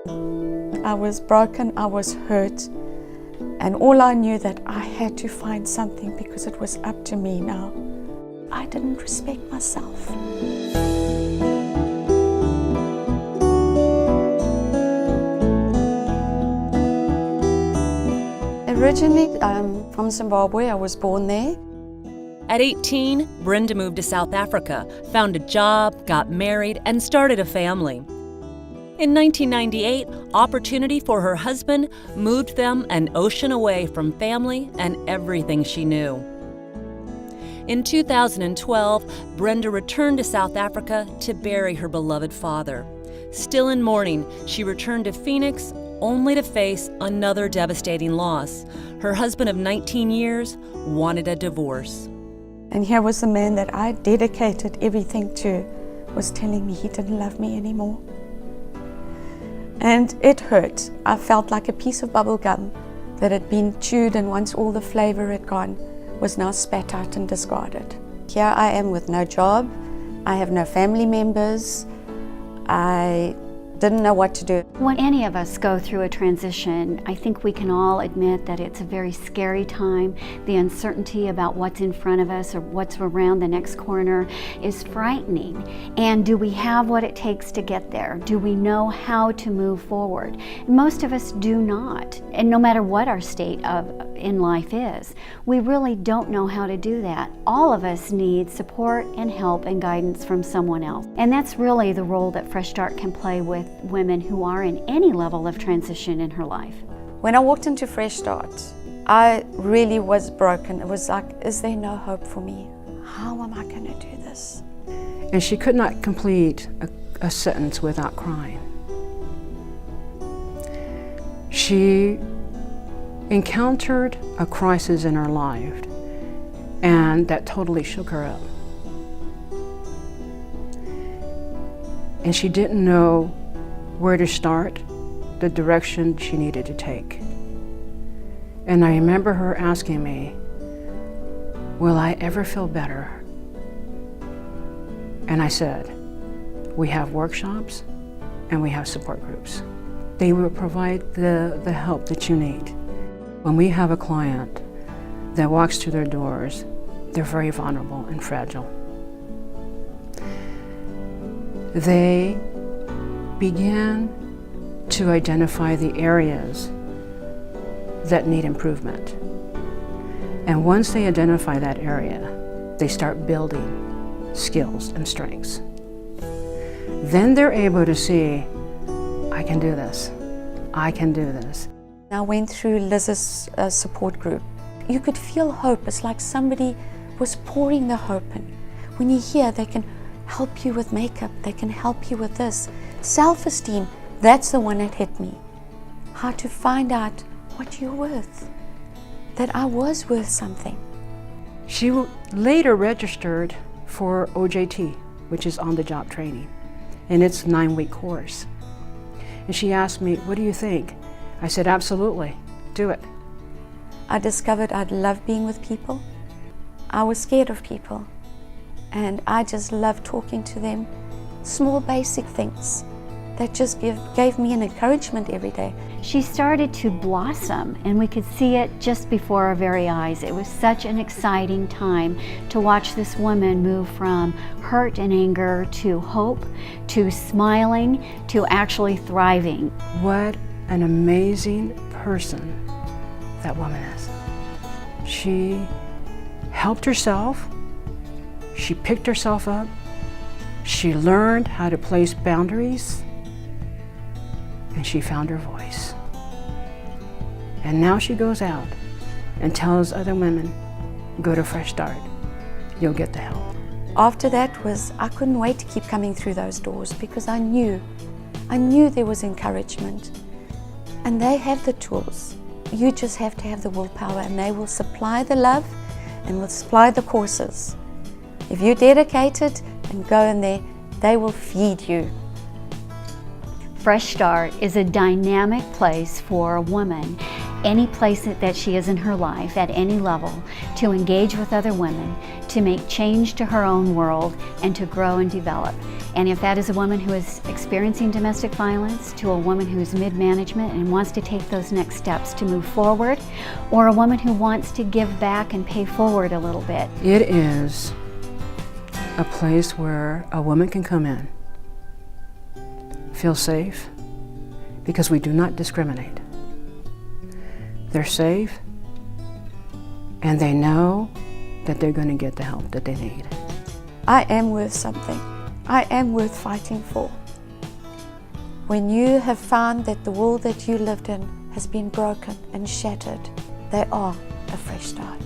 I was broken, I was hurt, and all I knew that I had to find something because it was up to me now. I didn't respect myself. Originally from Zimbabwe, I was born there. At 18, Brenda moved to South Africa, found a job, got married, and started a family. In 1998, opportunity for her husband moved them an ocean away from family and everything she knew. In 2012, Brenda returned to South Africa to bury her beloved father. Still in mourning, she returned to Phoenix only to face another devastating loss. Her husband of 19 years wanted a divorce. And here was the man that I dedicated everything to, was telling me he didn't love me anymore. And it hurt. I felt like a piece of bubble gum that had been chewed, and once all the flavor had gone, was now spat out and discarded. Here I am with no job. I have no family members. I didn't know what to do. When any of us go through a transition, I think we can all admit that it's a very scary time. The uncertainty about what's in front of us or what's around the next corner is frightening. And do we have what it takes to get there? Do we know how to move forward? Most of us do not. And no matter what our state in life is, we really don't know how to do that. All of us need support and help and guidance from someone else. And that's really the role that Fresh Start can play with women who are in any level of transition in her life. When I walked into Fresh Start, I really was broken. It was like, is there no hope for me? How am I going to do this? And she could not complete a sentence without crying. She encountered a crisis in her life, and that totally shook her up. And she didn't know where to start, the direction she needed to take. And I remember her asking me, will I ever feel better? And I said, we have workshops and we have support groups. They will provide the help that you need. When we have a client that walks through their doors, they're very vulnerable and fragile. They began to identify the areas that need improvement. And once they identify that area, they start building skills and strengths. Then they're able to see, I can do this, I can do this. I went through Liz's support group. You could feel hope. It's like somebody was pouring the hope in. When you're here, they can help you with makeup, they can help you with this. Self-esteem, that's the one that hit me. How to find out what you're worth, that I was worth something. She later registered for OJT, which is on-the-job training, and it's a 9-week course. And she asked me, what do you think? I said, absolutely, do it. I discovered I'd love being with people. I was scared of people, and I just loved talking to them. Small basic things that just gave me an encouragement every day. She started to blossom, and we could see it just before our very eyes. It was such an exciting time to watch this woman move from hurt and anger to hope, to smiling, to actually thriving. What an amazing person that woman is. She helped herself, she picked herself up, she learned how to place boundaries, and she found her voice. And now she goes out and tells other women, go to Fresh Start, you'll get the help. After that I couldn't wait to keep coming through those doors, because I knew there was encouragement. And they have the tools. You just have to have the willpower, and they will supply the love and will supply the courses. If you're dedicated and go in there, they will feed you. Fresh Start is a dynamic place for a woman, any place that she is in her life, at any level, to engage with other women, to make change to her own world, and to grow and develop. And if that is a woman who is experiencing domestic violence, to a woman who's mid-management and wants to take those next steps to move forward, or a woman who wants to give back and pay forward a little bit. It is a place where a woman can come in, feel safe, because we do not discriminate. They're safe, and they know that they're going to get the help that they need. I am worth something. I am worth fighting for. When you have found that the world that you lived in has been broken and shattered, they are a fresh start.